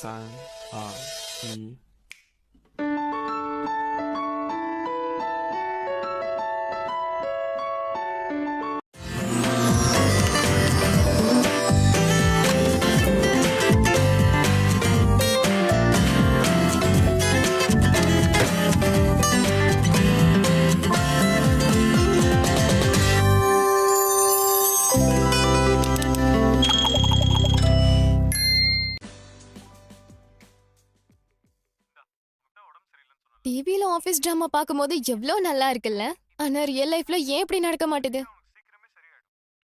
3、2、1。டிவில office drama பாக்கும்போது எவ்வளவு நல்லா இருக்குல்ல. ஆனா ரியல் லைஃப்ல ஏன் இப்படி நடக்க மாட்டுது?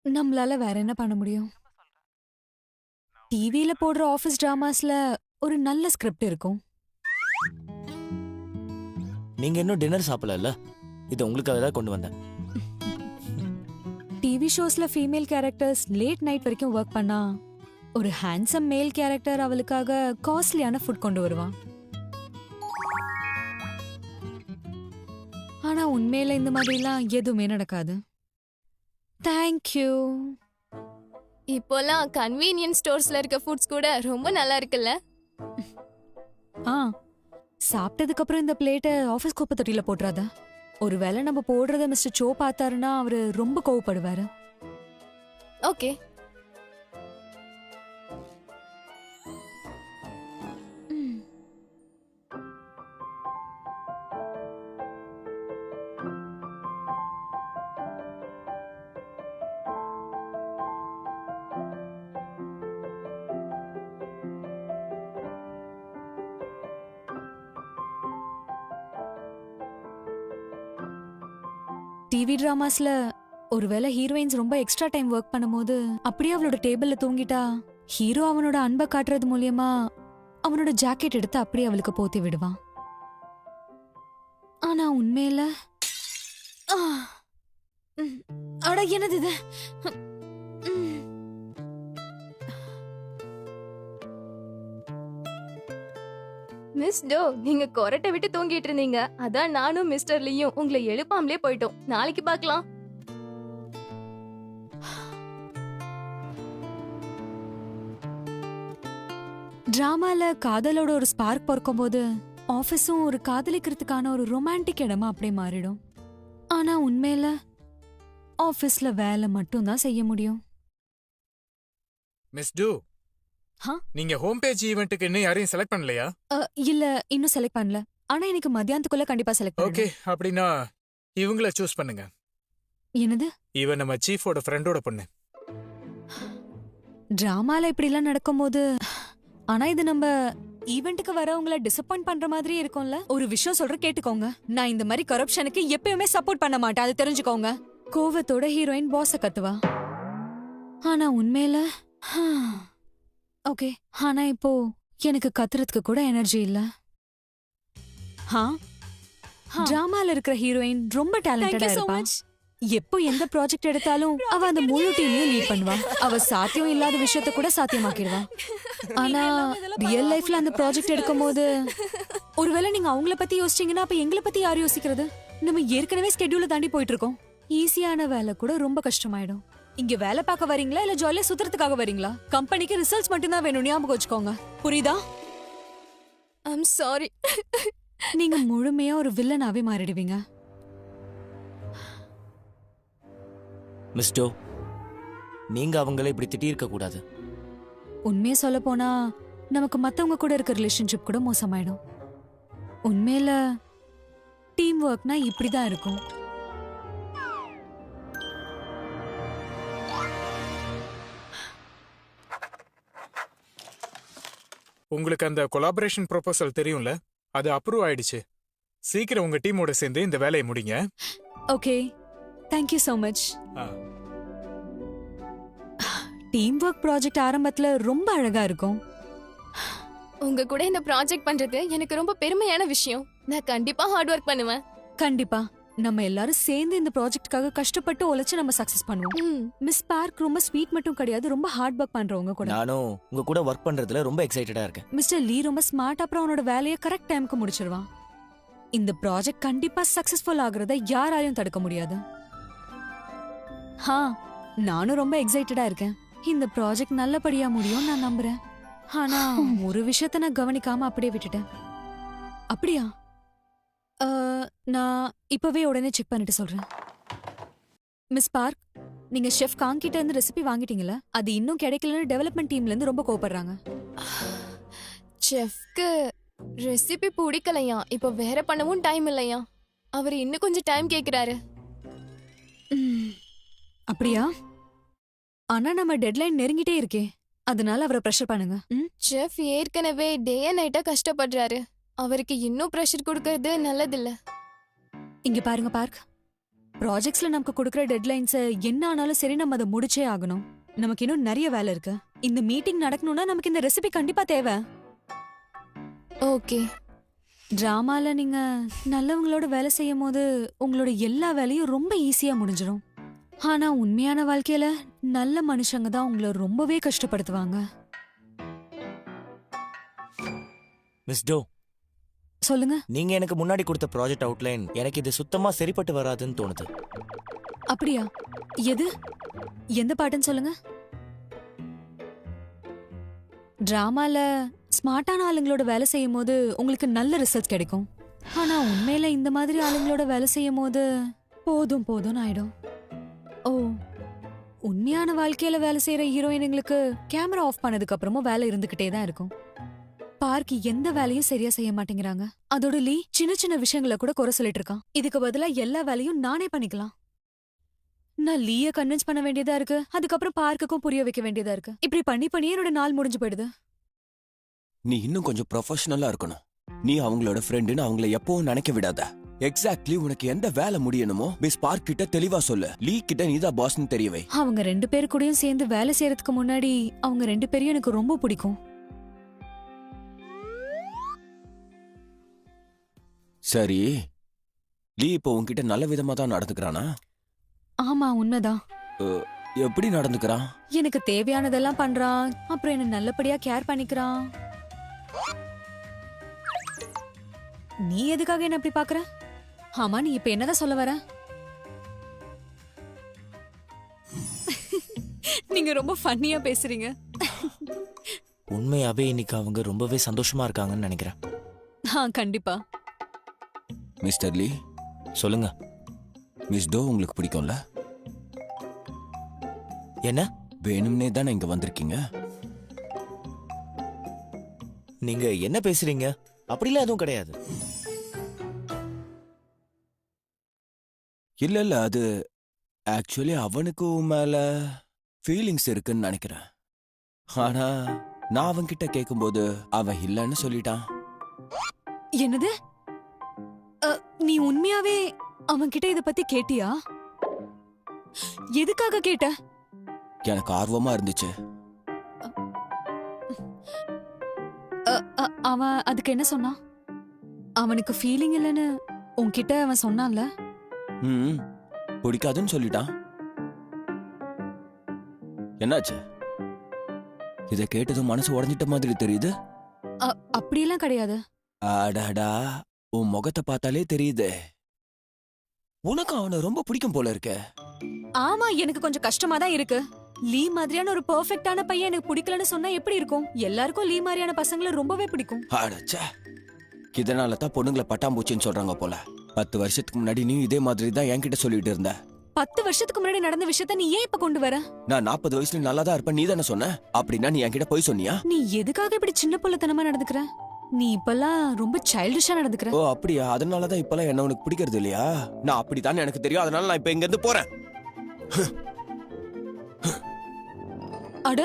நம்மளால வேற என்ன பண்ண முடியும்? டிவில போடுற ஆபீஸ் டிராமாஸ்ல ஒரு நல்ல ஸ்கிரிப்ட் இருக்கும். நீங்க இன்னும் டின்னர் சாப்பிடல? இது உங்களுக்காக தான் கொண்டு வந்தேன். டிவி ஷோஸ்ல ஃபீமேல் கேரக்டர்ஸ் லேட் நைட் வரைக்கும் ஒர்க் பண்ணா ஒரு ஹேண்ட்ஸம் மேல் கேரக்டர் அவளுக்காக காஸ்ட்லியான ஃபுட் கொண்டு வருவான். ஆனா உண்மையில இந்த மாதிரிலாம் எதுவுமே நடக்காது. தேங்க்யூ. இப்போலாம் கன்வீனியன்ஸ் ஸ்டோர்ஸ்ல இருக்க ஃபுட்ஸ் கூட ரொம்ப நல்லா இருக்குல்ல. ஆ, சாப்பிட்டதுக்கு அப்புறம் இந்த பிளேட்டை ஆபீஸ் குப்பை தொட்டியில போட்டுறாத. ஒருவேளை நம்ம போடுறத மிஸ்டர் சோ பார்த்தாருன்னா அவரு ரொம்ப கோவப்படுவாரு. ஓகே. டிவி டிராமாஸ்ல ஒருவேளை ஹீரோயின்ஸ் ரொம்ப எக்ஸ்ட்ரா டைம் ஒர்க் பண்ணும்போது அப்படியே அவளோட டேபிள்ல தூங்கிட்டா ஹீரோ அவனோட அன்பை காட்டுறது மூலியமா அவனோட ஜாக்கெட் எடுத்து அப்படியே அவளுக்கு போத்தி விடுவான். ஆனா உண்மையில அட என்னது இது? மிஸ் டோ, நீங்க கொரட்டை விட்டு தூங்கிட்டு இருந்தீங்க. அதான் நானும் மிஸ்டர் லீயும் உங்களை எழுப்பாமலே போயிட்டோம். நாளைக்கு பார்க்கலாம். டிராமால காதலோட ஒரு ஸ்பார்க் பிறக்கும்போது ஆபீஸும் ஒரு காதலிக்கிறதுக்கான ஒரு ரொமான்டிக் இடமா அப்படியே மாறிடும். ஆனா உண்மையில ஆபீஸ்ல வேலை மட்டும் தான் செய்ய முடியும். மிஸ் டூ, ஹா? நீங்க ஹோம் பேஜ் ஈவென்ட்க்கு இன்னும் யாரையும் செலக்ட் பண்ணலையா? இல்ல, இன்னும் செலக்ட் பண்ணல. ஆனா எனக்கு மத்தியானத்துக்குள்ள கண்டிப்பா செலக்ட் ஓகே, பண்ணணும். அப்படின்னா இவங்கள சூஸ் பண்ணுங்க. என்னது? இவன் நம்ம சீஃபோட ஃப்ரெண்டோட பொண்ணு. டிராமால இப்படி எல்லாம் நடக்கும்போது ஆனா இது நம்ம ஈவென்ட்டுக்கு வரவங்கள டிசப்பாயிண்ட் பண்ற மாதிரி இருக்கும்ல. ஒரு விஷயம் சொல்ற கேட்டுக்கோங்க. நான் இந்த மாதிரி கரப்ஷனுக்கு எப்பயுமே சப்போர்ட் பண்ண மாட்டேன், அது தெரிஞ்சுக்கோங்க. கோவத்தோட ஹீரோயின் பாஸ கத்துவா. ஆனா உண்மையில ஓகே, ஆனா இப்போ எனக்கு கத்துறதுக்கு கூட எனர்ஜி இல்ல. டிராமால இருக்கிற ஹீரோயின் ரொம்ப டேலண்டடா இருப்பா. எப்போ எந்த ப்ராஜெக்ட் எடுத்தாலும் அவ அந்த முழு டீமையும் லீட் பண்ணுவா. அவ சாத்தியம் இல்லாத விஷயத்த கூட சாத்தியமாக்கிடுவா. ஆனா ரியல் லைஃப்ல அந்த ப்ராஜெக்ட் எடுக்கும்போது ஒருவேளை நீங்க அவங்கள பத்தி யோசிச்சீங்கன்னா அப்ப எங்களை பத்தி யார் யோசிக்கிறது? நம்ம ஏற்கனவே ஸ்கெட்யூல தாண்டி போயிட்டு இருக்கோம். ஈஸியான வேலை கூட ரொம்ப கஷ்டமாயிடும். இங்க வேலை பார்க்க வரீங்களா இல்ல ஜாலியா சுத்துறதுக்காக வரீங்களா? கம்பெனிக்கு ரிசல்ட்ஸ் மட்டும் தான் வேணும், ஞாபகம் வச்சுக்கோங்க. புரியுதா? I'm sorry. நீங்க முழுமையா ஒரு வில்லனாவே மாறிடுவீங்க. மிஸ் டோ, நீங்க அவங்கள இப்படி திட்டியிருக்க கூடாது. உண்மையை சொல்ல போனா நமக்கு மத்தவங்க கூட இருக்க ரிலேஷன்ஷிப் கூட மோசமாயிடும். உண்மையில டீம் ஒர்க்னா இப்படிதான் இருக்கும். உங்களுக்கு அந்த கொலாபரேஷன் ப்ரொபோசல் தெரியும்ல, அது அப்ரூவ் ஆயிடுச்சு. சீக்கிரம் உங்க டீமோட சேர்ந்து இந்த வேலையை முடிங்க. Okay, thank you so much. ஆ. டீம் ஒர்க் ப்ராஜெக்ட் ஆரம்பத்துல ரொம்ப அழகா இருக்கும். உங்க கூட இந்த ப்ராஜெக்ட் பண்றது எனக்கு ரொம்ப பெருமையான விஷயம். நான் கண்டிப்பா ஹார்ட் ஒர்க் பண்ணுவேன். கண்டிப்பா நம்ம எல்லாரும் சேர்ந்து இந்த ப்ராஜெக்ட்காக கஷ்டப்பட்டு உழைச்சு நம்ம சக்சஸ் பண்ணுவோம். மிஸ் பார்க் ரொம்ப ஸ்வீட் மட்டும் கிடையாது, ரொம்ப ஹார்ட் ஒர்க் பண்றவங்க கூட. நானும் உங்க கூட ஒர்க் பண்றதுல ரொம்ப எக்ஸைட்டடா இருக்கேன். மிஸ்டர் லீ ரொம்ப ஸ்மார்ட், அப்புறம் அவனோட வேலையை கரெக்ட் டைமுக்கு முடிச்சிருவான். இந்த ப்ராஜெக்ட் கண்டிப்பா சக்சஸ்ஃபுல் ஆகுறத யாராலையும் தடுக்க முடியாது. நானும் ரொம்ப எக்ஸைட்டடா இருக்கேன். இந்த ப்ராஜெக்ட் நல்லபடியா முடியும் நான் நம்புறேன். ஆனா ஒரு விஷயத்த நான் கவனிக்காம அப்படியே விட்டுட்டேன். அப்படியா? நான் இப்பவே உடனே செக் பண்ணிட்டு சொல்றேன். மிஸ் பார்க், நீங்க ஷெஃப் காங் கிட்ட இருந்து ரெசிபி வாங்கிட்டீங்களா? அது இன்னும் கிடைக்கலன்னு டெவலப்மெண்ட் டீம்ல இருந்து ரொம்ப கோவப்படுறாங்க. செஃப்க்கு ரெசிபி பிடிக்கலையா? இப்போ வேற பண்ணவும் டைம் இல்லையா? அவர் இன்னும் கொஞ்சம் டைம் கேக்குறாரு. அப்படியா? ஆனா நம்ம டெட்லைன் நெருங்கிட்டே இருக்கே, அதனால அவரை ப்ரெஷர் பண்ணுங்க. செஃப் ஏற்கனவே டே அண்ட் நைட்டா கஷ்டப்படுறாரு. அவருக்கு இன்னும் ப்ரெஷர் கொடுக்கறது நல்லதில்ல. இங்க பாருங்க பார்க், ப்ராஜெக்ட்ஸ்ல நமக்கு கொடுக்குற டெட்லைன்ஸ் என்ன ஆனாலும் சரி, நம்ம அதை முடிச்சே ஆகணும். நமக்கு இன்னும் நிறைய வேலை இருக்கு. இந்த மீட்டிங் நடக்கணும்னா நமக்கு இந்த ரெசிபி கண்டிப்பா தேவை. ஓகே. டிராமால நீங்க நல்லவங்களோட வேலை செய்யும் போது உங்களோட எல்லா வேலையும் ரொம்ப ஈஸியா முடிஞ்சிடும். ஆனா உண்மையான வாழ்க்கையில நல்ல மனுஷங்க தான் உங்களை ரொம்பவே கஷ்டப்படுத்துவாங்க. மிஸ் டோ, சொல்லுங்க. நீங்க எனக்கு முன்னாடி கொடுத்த ப்ராஜெக்ட் அவுட்லைன் எனக்கு இது சுத்தமா சரிப்பட்டு வராதுன்னு தோணுது. அப்படியா? எது? எந்த பாட்டுன்னு சொல்லுங்க. டிராமால ஸ்மார்ட்டான ஆளுங்களோட வேலை செய்யும் போது உங்களுக்கு நல்ல ரிசல்ட் கிடைக்கும். ஆனா உண்மையில இந்த மாதிரி ஆளுங்களோட வேலை செய்யும் போது போதும் போதும்னு ஆயிடும். ஓ, உண்மையான வாழ்க்கையில வேலை செய்யற ஹீரோயினுங்களுக்கு கேமரா ஆஃப் பண்ணதுக்கு அப்புறமும் வேலை இருந்துகிட்டே தான் இருக்கும். பார்க் எந்த வேலையும் சரியா செய்ய மாட்டேங்கிறாங்க. அதோட லீ சின்ன சின்ன விஷயங்களை கூட குறை சொல்லிட்டு இருக்கான். இதுக்கு பதிலா எல்லா வேலையும் நானே பண்ணிக்கலாம். நான் லீய கன்வின்ஸ் பண்ண வேண்டியதா இருக்கு, அதுக்கப்புறம் பார்க்குக்கும் புரிய வைக்க வேண்டியதா இருக்கு. இப்படி பண்ணி பண்ணியே என்னோட நாள் முடிஞ்சு போயிடுது. நீ இன்னும் கொஞ்சம் ப்ரொஃபஷனலா இருக்கணும். நீ அவங்களோட ஃப்ரெண்டுன்னு அவங்கள எப்பவும் நினைக்க விடாத. எக்ஸாக்ட்லி உனக்கு எந்த வேலை முடியணுமோ மிஸ் பார்க் கிட்ட தெளிவா சொல்லு. லீ கிட்ட நீதான் பாஸ்னு தெரியவை. அவங்க 2 பேரு கூடயும் சேர்ந்து வேலை செய்யறதுக்கு முன்னாடி அவங்க 2 பேரையும் எனக்கு ரொம்ப பிடிக்கும். சரி, லீ இப்போ உன்கிட்ட நல்ல விதமா தான் நடந்துக்கிறானா? ஆமா, உண்மைதான். எப்படி நடந்துக்கிறான்? எனக்கு தேவையானதெல்லாம் பண்றான், அப்புறம் என்ன நல்லபடியா கேர் பண்ணிக்கிறான். நீ எதுக்காக என்ன அப்படி பாக்குற? ஆமா, நீ இப்ப என்னதான் சொல்ல வர? நீங்க ரொம்ப ஃபன்னியா பேசுறீங்க. உண்மையாவே இன்னைக்கு அவங்க ரொம்பவே சந்தோஷமா இருக்காங்கன்னு நினைக்கிறேன். கண்டிப்பா. மிஸ்டர் லீ, சொல்லுங்க. மிஸ் டோ உங்களுக்கு பிடிக்கும்ல? என்ன? வேணும்னே தானே இங்க வந்திருக்கீங்க? நீங்க என்ன பேசுறீங்க? அப்படிலாம் எதுவும் கிடையாது. இல்ல அது ஆக்சுவலி அவனுக்கு உன் மேல ஃபீலிங்ஸ் இருக்குன்னு நினைக்கிறேன். ஆனா நான் அவன்கிட்ட கேட்கும்போது அவன் இல்லைன்னு சொல்லிட்டான். என்னது? நீ உண்மையாவே அவன்கிட்ட இத பத்தி கேட்டியா? எதுக்காக கேட்ட? எனக்கு ஆர்வமா இருந்துச்சு. அவன் அதுக்கு என்ன சொன்னான்? அவனுக்கு ஃபீலிங் இல்லைன்னு உன்கிட்ட அவன் சொன்னான்ல? பிடிக்காதுன்னு சொல்லிட்டான். என்னாச்சு? இத கேட்டதும் மனசு உடைஞ்சிட்ட மாதிரி தெரியுது. அப்படியெல்லாம் கிடையாது. அடாடா, உன் முகத்தை பார்த்தாலே தெரியுது. உனக்கு அவனை ரொம்ப பிடிக்கும் போல இருக்க. ஆமா, எனக்கு கொஞ்சம் கஷ்டமா தான் இருக்கு. லீ மாதிரியான ஒரு பெர்ஃபெக்ட்டான பையன் எனக்கு பிடிக்கலன்னு சொன்னா எப்படி இருக்கும்? எல்லாருக்கும் லீ மாதிரியான பசங்களை ரொம்பவே பிடிக்கும். அடச்சே, இதனால தான் பொண்ணுங்களை பட்டாம்பூச்சின்னு சொல்றாங்க போல. 10 வருஷத்துக்கு முன்னாடி நீ இதே மாதிரி தான் என்கிட்ட சொல்லிட்டு இருந்த. 10 வருஷத்துக்கு முன்னாடி நடந்த விஷயத்த நீ ஏன் இப்ப கொண்டு வர? நான் 40 வயசுல நல்லா தான் இருப்பேன் நீ தானே சொன்ன. அப்படின்னா நீ என்கிட்ட போய் சொன்னியா? நீ எதுக்காக இப்படி சின்ன பிள்ளைத்தனமா நடந்துக்கிற? நீ இப்பெல்லாம் ரொம்ப சைல்டிஷா நடந்துக்கிற. ஓ அப்படியா? அதனாலதான் இப்பெல்லாம் என்ன உனக்கு பிடிக்கிறது இல்லையா? நான் அப்படித்தான் எனக்கு தெரியும். அதனால நான் இப்ப இங்க இருந்து போறேன். அட,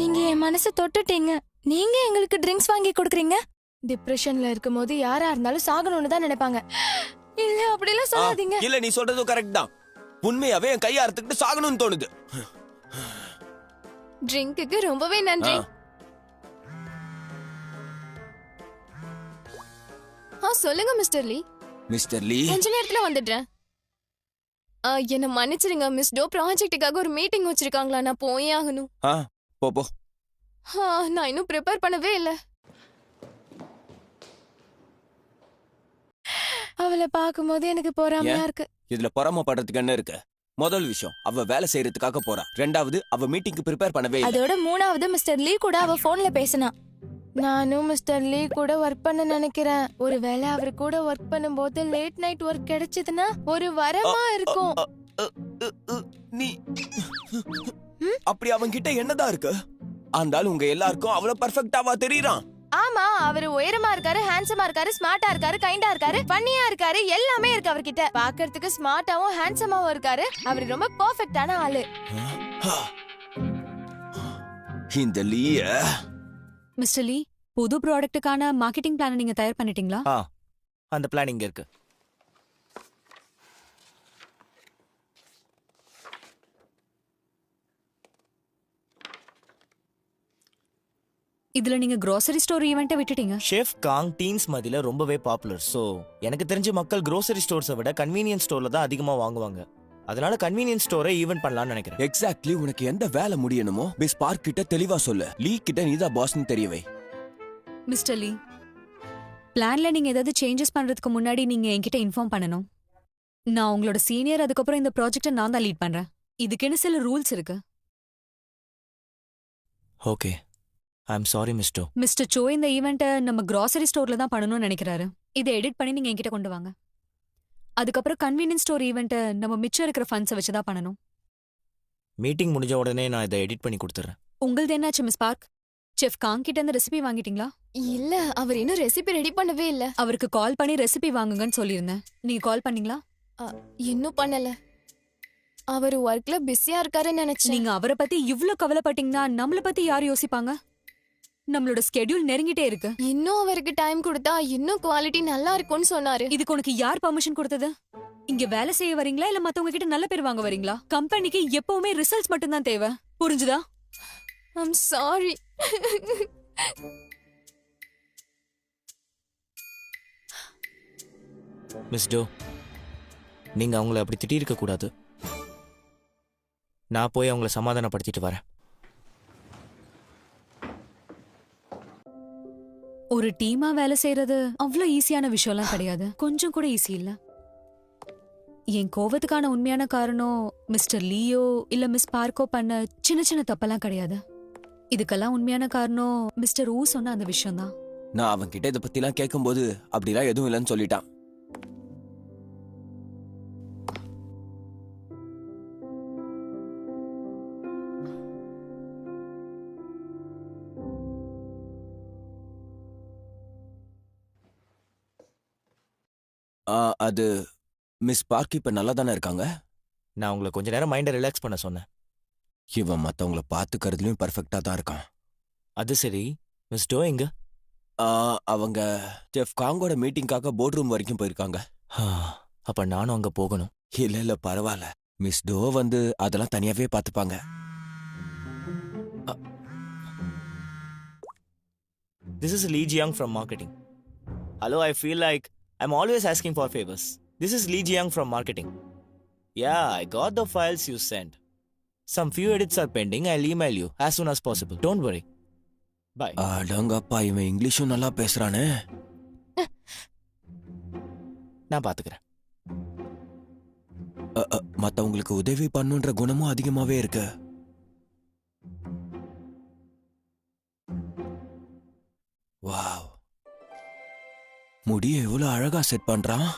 நீங்க என் மனசை தொட்டுட்டீங்க. நீங்க எங்களுக்கு ட்ரிங்க்ஸ் வாங்கி கொடுக்குறீங்க. டிப்ரெஷன்ல இருக்கும்போது யாரா இருந்தாலும் சாகணும்னு தான் நினைப்பாங்க. இல்ல, அப்படிலாம் சொல்லாதீங்க. இல்ல, நீ சொல்றதும் கரெக்ட் தான். உண்மையாவே என் கையை அறுத்துக்கிட்டு சாகணும்னு தோணுது. ட்ரிங்க்குக்கு ரொம்பவே நன்றி. சொல்லுங்க மிஸ்டர் லீ. மிஸ்டர் லீ, கொஞ்ச நேரத்துல வந்துடுறேன். என்ன மன்னிச்சிருங்க மிஸ் டோ, ப்ராஜெக்ட்டுக்காக ஒரு மீட்டிங் வச்சிருக்காங்களா, நான் போயே ஆகணும். போ போ. நான் இன்னும் ப்ரிப்பேர் பண்ணவே இல்ல. அவளை பார்க்கும்போது எனக்கு பொறாமையா இருக்கு. இதுல பொறாம படுறதுக்கு என்ன இருக்கு? முதல் விஷயம் அவ வேலை செய்யறதுக்காக போறா. ரெண்டாவது அவ மீட்டிங்க்கு ப்ரிப்பேர் பண்ணவே இல்ல. அதோட மூணாவது மிஸ்டர் லீ கூட அவ போன்ல பேசினா. நானும் மிஸ்டர் லீ கூட ஒர்க் பண்ண நினைக்கிறேன். ஒருவேளை அவர் கூட ஒர்க் பண்ணும்போது லேட் நைட் ஒர்க் கிடைச்சதுன்னா ஒரு வரமா இருக்கும். நீ அப்படி அவன்கிட்ட என்னதான் இருக்கு? ஆனாலும் உங்க எல்லாருக்கும் அவ்வளவு பெர்ஃபெக்ட்டாவா தெரியறான். ஆமா, அவரு உயரமா இருக்காரு, ஹேண்ட்ஸமா இருக்காரு, ஸ்மார்ட்டா இருக்காரு, கைண்டா இருக்காரு, ஃபன்னியா இருக்காரு, எல்லாமே இருக்கு அவர்கிட்ட. பார்க்கிறதுக்கு ஸ்மார்ட்டாவும் ஹேண்ட்ஸமாவும் இருக்காரு. அவர் ரொம்ப பெர்ஃபெக்ட்டான ஆளு. இந்த லீய மிஸ்டர் லீ, புது ப்ராடக்ட்டுக்கான மார்க்கெட்டிங் பிளான் நீங்க தயார் பண்ணிட்டீங்களா? அந்த பிளான் இங்க இருக்கு. இதுல நீங்க grocery ஸ்டோர் ஈவெண்ட்டை விட்டுட்டீங்க. ஷெஃப் காங் டீன்ஸ் மத்தியில ரொம்பவே பாப்புலர். ஸோ எனக்கு தெரிஞ்ச மக்கள் grocery ஸ்டோர்ஸை விட கன்வீனியன்ஸ் ஸ்டோர்ல தான் அதிகமா வாங்குவாங்க. அதனால கன்வீனியன்ஸ் ஸ்டோரை ஈவென்ட் பண்ணலாம்னு நினைக்கிறேன். எக்ஸாக்ட்லி உனக்கு எந்த வேலை முடியணுமோ மிஸ் பார்க் கிட்ட தெளிவா சொல்லு. லீ கிட்ட நீதான் பாஸ்னு தெரியவே. மிஸ்டர் லீ, பிளான்ல நீங்க ஏதாவது சேஞ்சஸ் பண்றதுக்கு முன்னாடி நீங்க என்கிட்ட இன்ஃபார்ம் பண்ணணும். நான் உங்களோட சீனியர், அதுக்கப்புறம் இந்த ப்ராஜெக்ட்டை நான் தான் லீட் பண்றேன். இதுக்குன்னு சில ரூல்ஸ் இருக்கு. ஓகே, ஐ எம் சாரி மிஸ்டோ. மிஸ்டர் சோ இந்த ஈவெண்ட்டை நம்ம grocery ஸ்டோர்ல தான் பண்ணணும்னு நினைக்கிறாரு. இதை எடிட் பண்ணி நீங்க என்கிட்ட கொண்டு வாங்க. அதுக்கப்புறம் கன்வீனியன்ஸ் ஸ்டோர் ஈவெண்ட்டை நம்ம மிச்சம் இருக்கிற ஃபண்ட்ஸை வச்சு தான் பண்ணணும். மீட்டிங் முடிஞ்ச உடனே நான் இதை எடிட் பண்ணி கொடுத்துறேன். உங்களது என்னாச்சு மிஸ் பார்க்? செஃப் காங் கிட்ட இருந்து ரெசிபி வாங்கிட்டீங்களா? இல்ல, அவர் இன்னும் ரெசிபி ரெடி பண்ணவே இல்ல. அவருக்கு கால் பண்ணி ரெசிபி வாங்குங்கன்னு சொல்லியிருந்தேன். நீங்க கால் பண்ணீங்களா? இன்னும் பண்ணல. அவர் ஒர்க்ல பிஸியா இருக்காருன்னு நினைச்சேன். நீங்க அவரை பத்தி இவ்ளோ கவலைப்பட்டீங்கன்னா நம்மள பத்தி யார் யோசிப்பாங்க? நம்மளோட ஸ்கெட்யூல் நெருங்கிட்டே இருக்கு. இன்னும் அவருக்கு டைம் கொடுத்தா இன்னும் குவாலிட்டி நல்லா இருக்கும்னு சொன்னாரு. இதுக்கு உனக்கு யார் பர்மிஷன் கொடுத்தது? இங்க வேலை செய்ய வரீங்களா இல்ல மத்தவங்க கிட்ட நல்ல பேர் வாங்க வரீங்களா? கம்பெனிக்கு எப்பவுமே ரிசல்ட்ஸ் மட்டும் தான் தேவை. புரிஞ்சுதா? I'm sorry. மிஸ் டோ, நீங்க அவங்கள அப்படி திட்டிருக்க கூடாது. நான் போய் அவங்கள சமாதானப்படுத்திட்டு வரேன். ஒரு டீமா வேலை செய்யறது அவ்வளோ ஈஸியான விஷயம்லாம் கிடையாது. கொஞ்சம் கூட ஈஸி இல்ல. என் கோவத்துக்கான உண்மையான காரணம் மிஸ்டர் லீயோ இல்ல மிஸ் பார்க்கோ பண்ண சின்ன சின்ன தப்பெல்லாம் கிடையாது. இதுக்கெல்லாம் உண்மையான காரணம் மிஸ்டர் ஊ சொன்ன அந்த விஷயம் தான். நான் அவன்கிட்ட இதை பத்திலாம் கேட்கும்போது அப்படிலாம் எதுவும் இல்லைன்னு சொல்லிட்டான். அது மிஸ் பார்க் இப்ப நல்லா தானே இருக்காங்க? நான் உங்களை கொஞ்ச நேரம் மைண்டை ரிலாக்ஸ் பண்ண சொன்னேன். இவன் மத்தவங்கள பாத்துக்கிறதுலயும் பெர்ஃபெக்ட்டா தான் இருக்கான். அது சரி, மிஸ் டோ எங்க? அவங்க செஃப் காங்கோட மீட்டிங்காக போர்ட் ரூம் வரைக்கும் போயிருக்காங்க. அப்ப நானும் அங்க போகணும். இல்ல பரவாயில்ல. மிஸ் டோ வந்து அதெல்லாம் தனியாவே பாத்துப்பாங்க. This is Lee Jiang from marketing. Hello, I feel like I'm always asking for favors. This is Lee Jiang from marketing. Yeah, I got the files you sent. Some few edits are pending. I'll email you as soon as possible. Don't worry. Bye. அடங்கப்பா, இவன் இங்கிலீஷும் நல்லா பேசுறானே. நான் பாத்துக்கிறேன். மத்தவங்களுக்கு உதவி பண்ணுன்ற குணமும் அதிகமாவே இருக்கு. வாவ், முடிய எவ்வளவு அழகா செட் பண்றான்.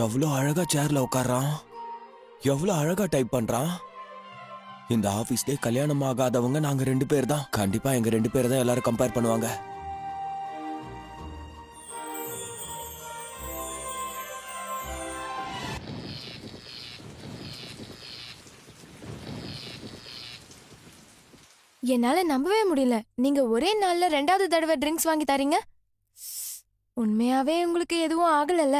எவ்வளவு அழகா சேர்ல உட்கார்றான். எவ்வளவு அழகா டைப் பண்றான். இந்த ஆபீஸ்லயே கல்யாணம் ஆகாதவங்க நாங்க 2 பேர் தான். கண்டிப்பா எங்க 2 பேர் தான் எல்லாரும் கம்பேர் பண்ணுவாங்க. என்னால நம்பவே முடியல. நீங்க ஒரே நாள்ல 2வது தடவை ட்ரிங்க்ஸ் வாங்கி தரீங்க. உண்மையாவே உங்களுக்கு எதுவும் ஆகலல்ல?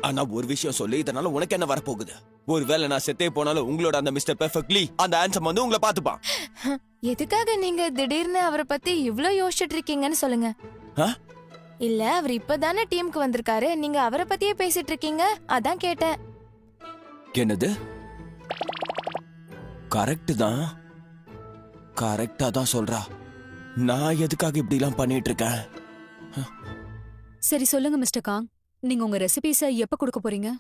ஆனா ஒரு விஷயம் சொல்லு, இதனால உனக்கு என்ன வரப்போகுது? ஒருவேளை நான் செத்தே போனாலும் உங்களோட அந்த மிஸ்டர் பெர்ஃபெக்ட்லி அந்த ஆன்சம் வந்து உங்களை பாத்துப்பான். எதுக்காக நீங்க திடீர்னு அவரை பத்தி இவ்ளோ யோசிச்சுட்டு இருக்கீங்கன்னு சொல்லுங்க. இல்ல, அவர் இப்பதானே டீமுக்கு வந்திருக்காரு. நீங்க அவரை பத்தியே பேசிட்டு இருக்கீங்க, அதான் கேட்டேன். என்னது? கரெக்ட் தான், கரெக்டா தான் சொல்றா. நான் எதுக்காக இப்படி எல்லாம் பண்ணிட்டு இருக்கேன்? சரி சொல்லுங்க மிஸ்டர் காங், நீங்க உங்க ரெசிபிஸை எப்ப கொடுக்க போறீங்க?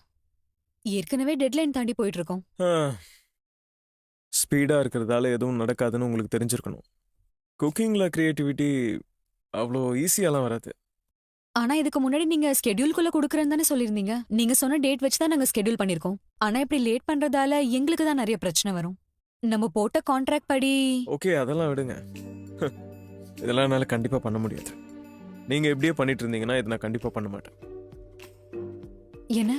ஏற்கனவே டெட்லைன் தாண்டி போயிட்டு இருக்கோம். ஸ்பீடா இருக்கிறதால எதுவும் நடக்காதுன்னு உங்களுக்கு தெரிஞ்சிருக்கணும். குக்கிங்ல கிரியேட்டிவிட்டி அவ்வளோ ஈஸியாலாம் வராது. ஆனா இதுக்கு முன்னாடி நீங்க ஸ்கெட்யூல்குள்ள கொடுக்கறேன்னு தானே சொல்லிருந்தீங்க. நீங்க சொன்ன டேட் வச்சு தான் நாங்க ஸ்கெட்யூல் பண்ணிருக்கோம். ஆனா இப்படி லேட் பண்றதால எங்களுக்கு தான் நிறைய பிரச்சனை வரும். நம்ம போட்ட கான்ட்ராக்ட் படி ஓகே, அதெல்லாம் விடுங்க. இதெல்லாம் என்னால கண்டிப்பா பண்ண முடியாது. நீங்க எப்படியே பண்ணிட்டு இருந்தீங்கன்னா இதை நான் கண்டிப்பா பண்ண மாட்டேன். என்ன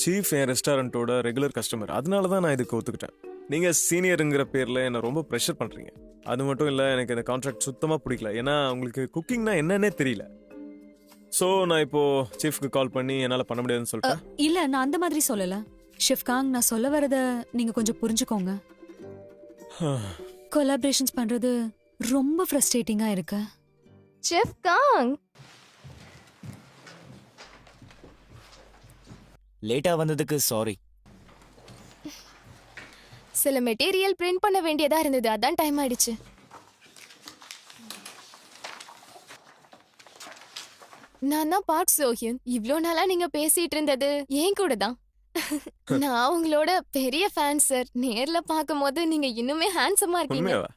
சீஃப் என் ரெஸ்டாரண்ட்டோட ரெகுலர் கஸ்டமர், அதனால தான் நான் இதுக்கு ஒத்துக்கிட்டேன். நீங்க சீனியருங்கிற பேர்ல என்ன ரொம்ப ப்ரெஷர் பண்றீங்க. அது மட்டும் இல்ல, எனக்கு இந்த கான்ட்ராக்ட் சுத்தமா பிடிக்கல. ஏன்னா உங்களுக்கு குக்கிங்னா என்னன்னே தெரியல. ஸோ நான் இப்போ சீஃப்க்கு கால் பண்ணி என்னால பண்ண முடியாதுன்னு சொல்லிட்டேன். இல்ல, நான் அந்த மாதிரி சொல்லல. ஷெஃப்காங், நான் சொல்ல வரத நீங்க கொஞ்சம் புரிஞ்சுக்கோங்க. கொலாபரேஷன்ஸ் பண்றது ரொம்ப ஃப்ரஸ்ட்ரேட்டிங்கா இருக்கு. செஃப் காங், லேட்டா வந்ததுக்கு சாரி. சில மெட்டீரியல் பிரிண்ட் பண்ண வேண்டியதா இருந்தது, அதான் டைம் ஆயிடுச்சு. நான் தான் பார்க் சோஹியன். இவ்ளோ நாளா நீங்க பேசிட்டு இருந்தது ஏன் கூட தான். நான் உங்களோட பெரிய ஃபேன் சார். நேர்ல பார்க்கும்போது நீங்க இன்னுமே ஹேண்ட்ஸமா இருக்கீங்க. உண்மையாவா?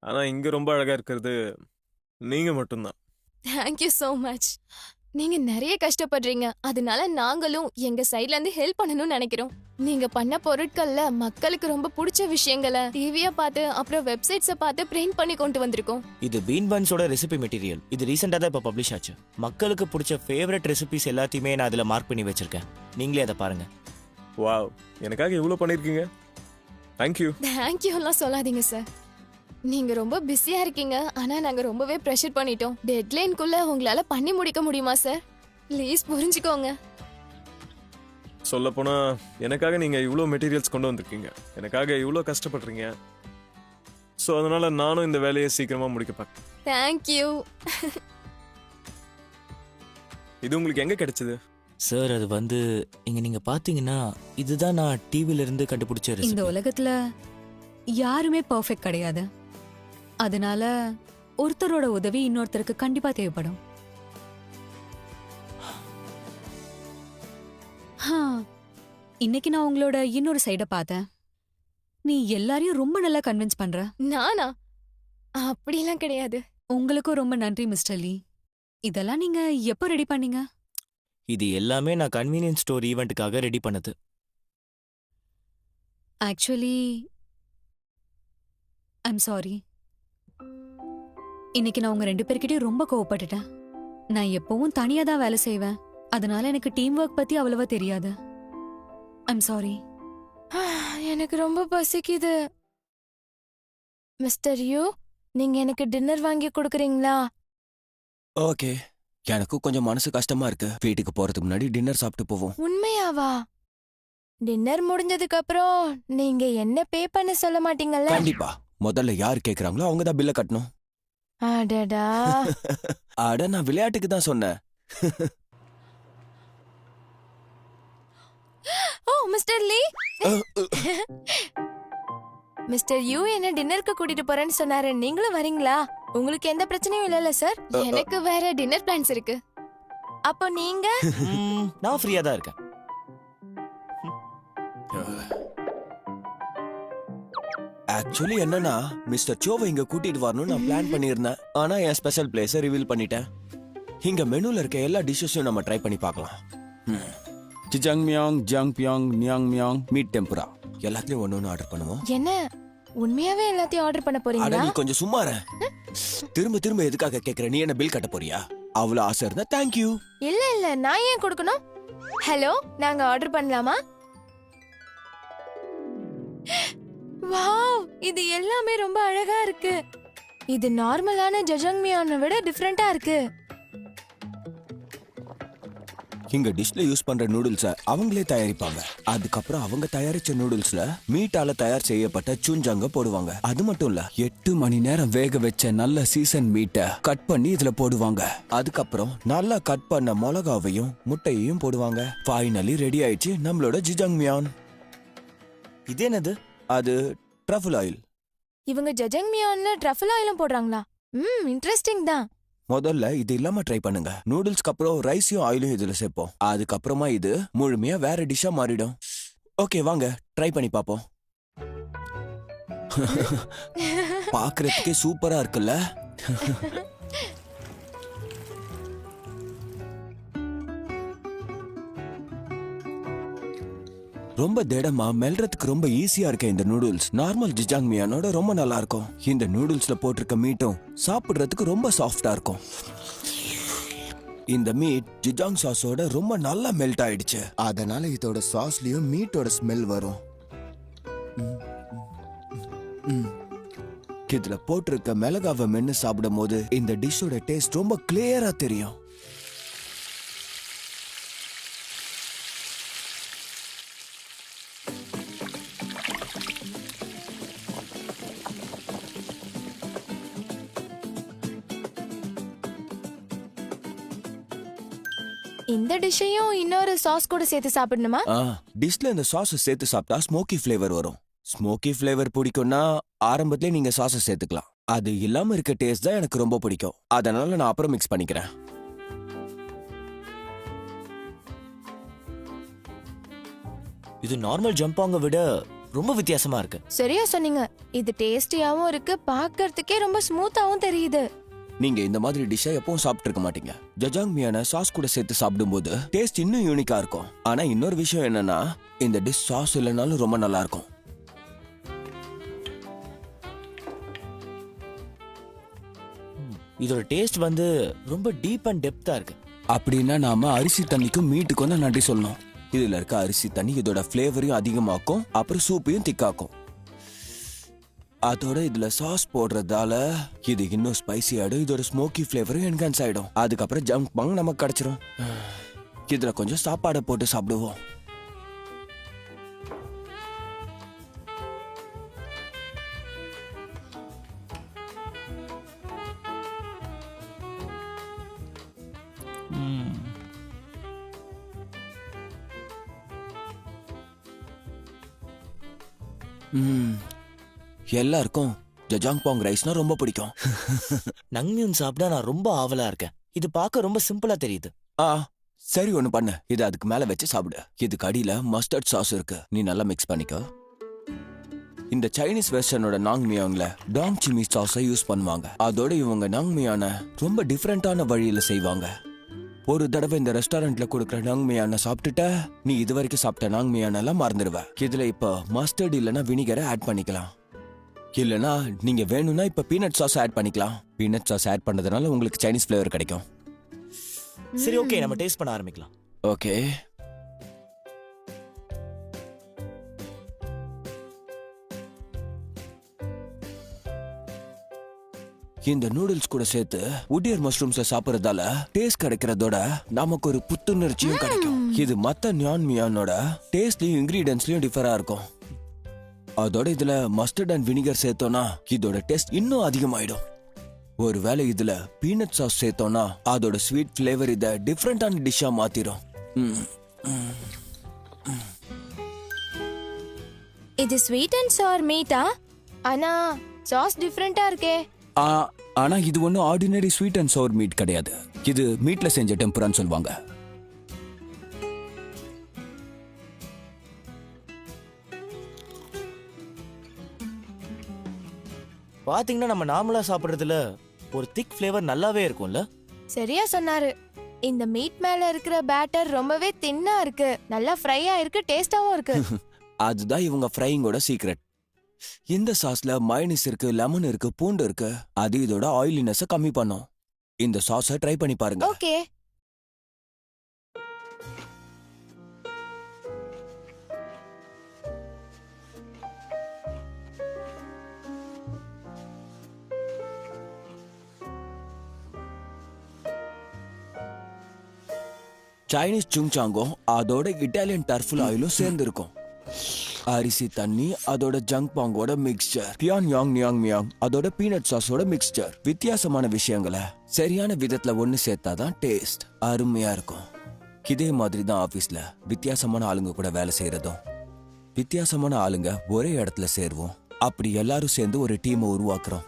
ஆனா இங்க ரொம்ப அழகா இருக்கிறது நீங்க மட்டும்தான். Thank you so much. நீங்க நிறைய கஷ்டப்படுறீங்க, அதனால நாங்களும் எங்க சைடுல இருந்து ஹெல்ப் பண்ணணும்னு நினைக்கிறோம். நீங்க பண்ண பொருட்கள்ல மக்களுக்கு ரொம்ப பிடிச்ச விஷயங்களை டிவிய பார்த்து அப்புறம் வெப்சைட்ஸ பார்த்து பிரிண்ட் பண்ணி கொண்டு வந்திருக்கோம். இது பீன் பன்ஸோட ரெசிபி மெட்டீரியல். இது ரீசெண்டா தான் இப்போ பப்ளிஷ் ஆச்சு. மக்களுக்கு பிடிச்ச ஃபேவரட் ரெசிபிஸ் எல்லாத்தையுமே நான் அதில் மார்க் பண்ணி வச்சிருக்கேன். நீங்களே அதை பாருங்க. வாவ், எனக்காக இவ்வளோ பண்ணியிருக்கீங்க. தேங்க்யூ. தேங்க்யூலாம் சொல்லாதீங்க சார். நீங்க ரொம்ப பிஸியா இருக்கீங்க, ஆனா நாங்க ரொம்பவே ப்ரெஷர் பண்ணிட்டோம். டெட்லைன்குள்ள உங்களால பண்ணி முடிக்க முடியுமா சார்? ப்ளீஸ் புரிஞ்சுக்கோங்க. சொல்லப்போனா எனக்காக நீங்க இவ்வளோ மெட்டீரியல்ஸ் கொண்டு வந்திருக்கீங்க, எனக்காக இவ்வளோ கஷ்டப்படுறீங்க. ஸோ அதனால நானும் இந்த வேலையை சீக்கிரமா முடிக்க பார்க்கேன். தேங்க்யூ. இது உங்களுக்கு எங்க கிடைச்சது? சார், அது வந்து இங்க நீங்க பாத்தீங்கன்னா இதுதான் நான் டிவில இருந்து கண்டுபிடிச்ச இந்த ரெசிபி. உலகத்துல யாருமே பெர்ஃபெக்ட் கிடையாது. அதனால ஒருத்தரோட உதவி இன்னொருத்தருக்கு கண்டிப்பா தேவைப்படும். இன்னைக்கு நான் உங்களோட இன்னொரு சைட பார்த்தேன். நீ எல்லாரையும் ரொம்ப நல்லா கன்வின்ஸ் பண்ற. நானா? அப்படிலாம் கிடையாது. உங்களுக்கும் ரொம்ப நன்றி மிஸ்டர் லீ. இதெல்லாம் நீங்க எப்போ ரெடி பண்ணீங்க? இது எல்லாமே நான் கன்வீனியன்ஸ் ஸ்டோர் ஈவெண்ட்டுக்காக ரெடி பண்ணது. Actually I'm sorry. இன்னைக்கு நான் உங்க 2 பேர்கிட்டயும் ரொம்ப கோவப்பட்டுட்டேன். நான் எப்பவும் தனியா தான் வேலை செய்வேன், அதனால எனக்கு டீம் ஒர்க் பத்தி அவ்வளவா தெரியாது. I'm sorry. எனக்கு ரொம்ப பசிக்குது. மிஸ்டர் யூ, நீங்க எனக்கு டின்னர் வாங்கி கொடுக்குறீங்களா? ஓகே, எனக்கும் கொஞ்சம் மனசு கஷ்டமா இருக்கு. வீட்டுக்கு போறதுக்கு முன்னாடி டின்னர் சாப்பிட்டு போவோம். உண்மையாவா? டின்னர் முடிஞ்சதுக்கு அப்புறம் நீங்க என்ன பே பண்ண சொல்ல மாட்டீங்கல்ல? கண்டிப்பா. முதல்ல யார் கேக்குறாங்களோ அவங்க தான் பில்ல கட்டணும். அடடா. அட, நான் விளையாட்டுக்கு தான் சொன்னேன். ஓ மிஸ்டர் லீ. மிஸ்டர் யூ என்ன டின்னருக்கு கூட்டிட்டு போறேன்னு சொன்னாரு. நீங்களும் வரீங்களா? உங்களுக்கு எந்த பிரச்சனையும் இல்லைல்ல சார்? எனக்கு வேற டின்னர் பிளான்ஸ் இருக்கு. அப்போ நீங்க? நான் ஃப்ரீயா தான் இருக்கேன். ஆக்சுவலி என்னன்னா, மிஸ்டர் சோவை இங்க கூட்டிட்டு வரணும்னு நான் பிளான் பண்ணியிருந்தேன். ஆனா என் ஸ்பெஷல் பிளேஸை ரிவீல் பண்ணிட்டேன். இங்க மெனுல இருக்க எல்லா டிஷ்ஷஸையும் நம்ம ட்ரை பண்ணி பார்க்கலாம். ஜிஜாங்மியாங், ஜாங்பியாங், நியாங்மியாங், மீட் டெம்புரா எல்லாத்துலயும் ஒன்னு ஆர்டர் பண்ணுவோம். என்ன உண்மையாவே எல்லாத்தையும் ஆர்டர் பண்ண அட, போறீங்களா? நீ கொஞ்சம் சும்மா இரு. திரும்ப திரும்ப எதுக்காக கேக்குற? நீ என்ன பில் கட்ட போறியா? அவ்வளவு ஆசை இருந்தா தேங்க்யூ. இல்ல இல்ல, நான் ஏன் கொடுக்கணும்? ஹலோ, நாங்க ஆர்டர் பண்ணலாமா? வாவ், இது எல்லாமே ரொம்ப அழகா இருக்கு. இது நார்மலான ஜஜங்மியானை விட டிஃபரெண்டா இருக்கு. இங்க டிஷ்ல யூஸ் பண்ற நூடுல்ஸ அவங்களே தயாரிப்பாங்க. அதுக்கப்புறம் அவங்க தயாரிச்ச நூடுல்ஸ்ல மீட்டால தயார் செய்யப்பட்ட சூஞ்சாங்க போடுவாங்க. அது மட்டும் இல்ல, 8 மணி நேரம் வேக வச்ச நல்ல சீசன் மீட்டை கட் பண்ணி இதுல போடுவாங்க. அதுக்கப்புறம் நல்லா கட் பண்ண மிளகாவையும் முட்டையையும் போடுவாங்க. ஃபைனலி ரெடி ஆயிடுச்சு நம்மளோட ஜிஜாங்மியான். இது என்னது? அது ட்ரஃபிள் ஆயில். இவங்க ஜஜங்மியான்ல ட்ரஃபிள் ஆயிலும் போடுறாங்களா? இன்ட்ரெஸ்டிங் தான். முதல்ல இது இல்லாம ட்ரை பண்ணுங்க. நூடுல்ஸ்க்கு அப்புறம் ரைஸையும் ஆயிலும் இதுல சேர்ப்போம். அதுக்கப்புறமா இது முழுமையா வேற டிஷ்ஷா மாறிடும். ஓகே வாங்க ட்ரை பண்ணி பாப்போம். பாக்குறதுக்கே சூப்பரா இருக்குல்ல? ரொம்ப திடமா மெல்றதுக்கு ரொம்ப ஈஸியா இருக்க இந்த நூடுல்ஸ் நார்மல் ஜிஜாங் மியானோட ரொம்ப நல்லா இருக்கும். இந்த நூடுல்ஸ்ல போட்டிருக்க மீட்டும் சாப்பிடுறதுக்கு ரொம்ப சாஃப்டா இருக்கும். இந்த மீட் ஜிஜாங் சாஸோட ரொம்ப நல்லா மெல்ட் ஆயிடுச்சு. அதனால இதோட சாஸ்லயும் மீட்டோட ஸ்மெல் வரும். இதுல போட்டிருக்க மிளகாவை மென்னு சாப்பிடும் போது இந்த டிஷ்ஷோட டேஸ்ட் ரொம்ப கிளியரா தெரியும். இந்த டிஷ்ஷையும் இன்னொரு சாஸ் கூட சேர்த்து சாப்பிடணுமா? டிஷ்ல இந்த சாஸ் சேர்த்து சாப்பிட்டா ஸ்மோக்கி ஃபிளேவர் வரும். ஸ்மோக்கி ஃபிளேவர் பிடிக்கும்னா ஆரம்பத்திலே நீங்க சாஸை சேர்த்துக்கலாம். அது இல்லாம இருக்க டேஸ்ட் தான் எனக்கு ரொம்ப பிடிக்கும். அதனால நான் அப்புறம் மிக்ஸ் பண்ணிக்கிறேன். இது நார்மல் ஜம்பாங்க விட ரொம்ப வித்தியாசமா இருக்கு. சரியா சொன்னீங்க. இது டேஸ்டியாவும் இருக்கு, பார்க்கிறதுக்கே ரொம்ப ஸ்மூத்தாவும் தெரியுது. நீங்க இந்த மாதிரி டிஷ்ஷை எப்பவும் சாப்பிட்டு இருக்க மாட்டீங்க. ஜஜாங் மியான சாஸ் கூட சேர்த்து சாப்பிடும்போது டேஸ்ட் இன்னும் யூனிக்கா இருக்கும். ஆனா இன்னொரு விஷயம் என்னன்னா இந்த டிஷ் சாஸ் இல்லைனாலும் ரொம்ப நல்லா இருக்கும். இதோட டேஸ்ட் வந்து ரொம்ப டீப் அண்ட் டெப்தா இருக்கு. அப்படின்னா நாம அரிசி தண்ணிக்கும் மீட்டுக்கும் தான் நன்றி சொல்லணும். இதுல இருக்க அரிசி தண்ணி இதோட ஃபிளேவரையும் அதிகமாக்கும், அப்புறம் சூப்பையும் திக்காக்கும். அதோட இதுல சாஸ் போடுறதால இது இன்னும் ஸ்பைசி ஆயிடும். இதோட ஸ்மோக்கி ஃபிளேவரும் என்ஹான்ஸ் ஆயிடும். அதுக்கப்புறம் ஜங்க் பங் நமக்கு கிடைச்சிரும். இதுல கொஞ்சம் சாப்பாடை போட்டு சாப்பிடுவோம். எல்லாருக்கும் ஜஜாங் பாங் ரைஸ்னா ரொம்ப பிடிக்கும். நங்மியூன் சாப்பிட்டா நான் ரொம்ப ஆவலா இருக்கேன். இது பார்க்க ரொம்ப சிம்பிளா தெரியுது. சரி ஒண்ணு பண்ணு, இது அதுக்கு மேல வச்சு சாப்பிடு. இதுக்கு அடியில மஸ்டர்ட் சாஸ் இருக்கு, நீ நல்லா மிக்ஸ் பண்ணிக்கோ. இந்த சைனீஸ் வெஸ்டர்னோட நாங்மியாங்ல டாங் சிமி சாஸை யூஸ் பண்ணுவாங்க. அதோட இவங்க நாங்மியான ரொம்ப டிஃப்ரெண்டான வழியில செய்வாங்க. ஒரு தடவை இந்த ரெஸ்டாரண்ட்ல கொடுக்குற நாங்மியான சாப்பிட்டுட்ட நீ இது வரைக்கும் சாப்பிட்ட நாங்மியான எல்லாம் மறந்துடுவ. இதுல இப்ப மஸ்டர்ட் இல்லனா வினிகரை ஆட் பண்ணிக்கலாம். இல்லனா நீங்க வேணும்னா இப்ப பீனட் சாஸ் ஆட் பண்ணிக்கலாம். பீனட் சாஸ் ஆட் பண்ணதுனால உங்களுக்கு சைனீஸ் ஃபிளேவர் கிடைக்கும். சரி ஓகே, நம்ம டேஸ்ட் பண்ண ஆரம்பிக்கலாம். ஓகே, இந்த நூடுல்ஸ் கூட சேர்த்து உடியர் மஷ்ரூம்ஸ சாப்பிடுறதால டேஸ்ட் கிடைக்கிறதோட நமக்கு ஒரு புத்துணர்ச்சியும் கிடைக்கும். இது மத்த நியான் மியானோட டேஸ்ட்லயும் இன்கிரீடியன்ஸ்லயும் டிஃபரா இருக்கும். அதோட இதுல மஸ்டர்ட் அண்ட் வினிகர் சேர்த்தோம்னா இதோட டேஸ்ட் இன்னும் அதிகமாயிடும். ஒருவேளை இதுல பீனட் சாஸ் சேர்த்தோம்னா அதோட ஸ்வீட் ஃபிளேவர் இத டிஃப்ரெண்டான டிஷ்ஷா மாத்திரும். இது ஸ்வீட் அண்ட் சவர் மீட்டா? ஆனா சாஸ் டிஃபரெண்டா இருக்கே. ஆனா இது ஒன்னும் ஆர்டினரி ஸ்வீட் அண்ட் சவர் மீட் கிடையாது. இது மீட்ல செஞ்ச டெம்பரான்னு சொல்லுவாங்க. பாத்தீங்கன்னா நம்ம நார்மலா சாப்பிடுறதுல ஒரு திக் ஃபிளேவர் நல்லாவே இருக்கும்ல. சரியா சொன்னாரு. இந்த மீட் மேல இருக்கிற பேட்டர் ரொம்பவே தின்னா இருக்கு, நல்லா ஃப்ரையா இருக்கு, டேஸ்டாவும் இருக்கு. அதுதான் இவங்க ஃப்ரைங்கோட சீக்ரெட். இந்த சாஸ்ல மயோனைஸ் இருக்கு, லெமன் இருக்கு, பூண்டு இருக்கு. அது இதோட ஆயிலினஸ கம்மி பண்ணும். இந்த சாஸை ட்ரை பண்ணி பாருங்க. ஓகே. சைனீஸ் சுங்சாங்கும் அதோட இட்டாலியன் டர்ஃபுல் ஆயிலும் சேர்ந்து இருக்கும். அரிசி தண்ணி அதோட junk பாங்கோட mixer, பியான் Yang Nyang Myung அதோட பீனட் சாஸோட மிக்சர். வித்தியாசமான விஷயங்களை சரியான விதத்துல ஒண்ணு சேர்த்தாதான் டேஸ்ட் அருமையா இருக்கும். இதே மாதிரி தான் ஆபீஸ்ல வித்தியாசமான ஆளுங்க கூட வேலை செய்யறதும். வித்தியாசமான ஆளுங்க ஒரே இடத்துல சேருவோம். அப்படி எல்லாரும் சேர்ந்து ஒரு டீமை உருவாக்குறோம்.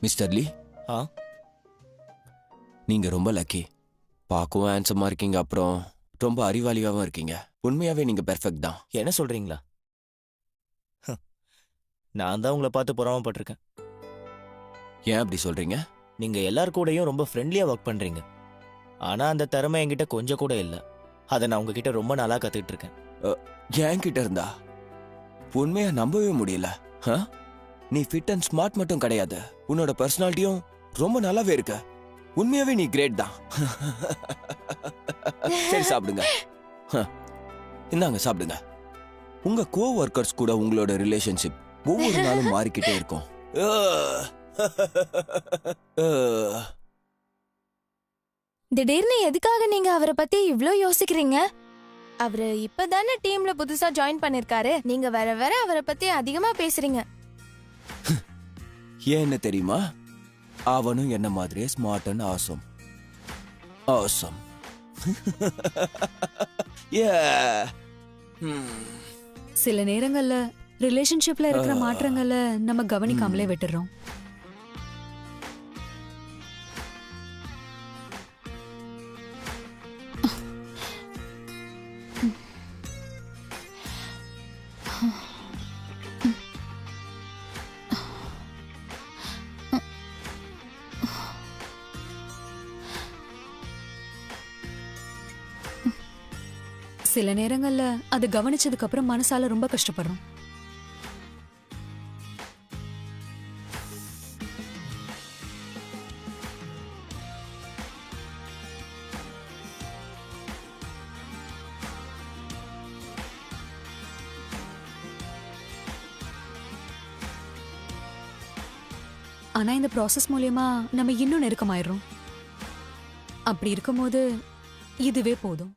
மிஸ்டர் லீ, ஆ நீங்க ரொம்ப லக்கி. பார்க்கவும் ஹேண்ட்ஸமா இருக்கீங்க, அப்புறம் ரொம்ப அறிவாளியாவும் இருக்கீங்க. உண்மையாவே நீங்க பெர்ஃபெக்ட் தான். என்ன சொல்றீங்களா? நான் தான் உங்களை பார்த்து பொறாமப்பட்டிருக்கேன். ஏன் அப்படி சொல்றீங்க? நீங்க எல்லார் கூடயும் ரொம்ப ஃப்ரெண்ட்லியா ஒர்க் பண்றீங்க. ஆனா அந்த திறமை என்கிட்ட கொஞ்சம் கூட இல்லை. அதை நான் உங்ககிட்ட ரொம்ப நாளா கத்துக்கிட்டு இருக்கேன். ஏன் கிட்ட இருந்தா உண்மையா நம்பவே முடியல. ஆ? நீ ஃபிட் அண்ட் ஸ்மார்ட் மட்டும் கிடையாது, உன்னோட பர்சனாலிட்டியும் ரொம்ப நல்லாவே இருக்கு. உண்மையாவே நீ கிரேட் தான். சரி சாப்பிடுங்க. இந்தாங்க சாப்பிடுங்க. உங்க கோ ஒர்க்கர்ஸ் கூட உங்களோட ரிலேஷன்ஷிப் ஒவ்வொரு நாளும் மாறிக்கிட்டே இருக்கும். திடீர்னு எதுக்காக நீங்க அவரை பத்தி இவ்ளோ யோசிக்கிறீங்க? அவரு இப்பதானே டீம்ல புதுசா ஜாயின் பண்ணிருக்காரு. நீங்க வர வர அவரை பத்தி அதிகமா பேசுறீங்க. ஏன்னு தெரியுமா? அவனும் என்ன மாதிரியே ஸ்மார்ட் அண்ட் ஆசம். ஆசம். சில நேரங்கள்ல ரிலேஷன்ஷிப்ல இருக்கிற மாற்றங்களை நம்ம கவனிக்காமலே விட்டுறோம். சில நேரங்கள்ல அது கவனிச்சதுக்கு அப்புறம் மனசால ரொம்ப கஷ்டப்படுறோம். ஆனா இந்த ப்ராசஸ் மூலியமா நம்ம இன்னும் நெருக்கமாயிடுறோம். அப்படி இருக்கும்போது இதுவே போதும்.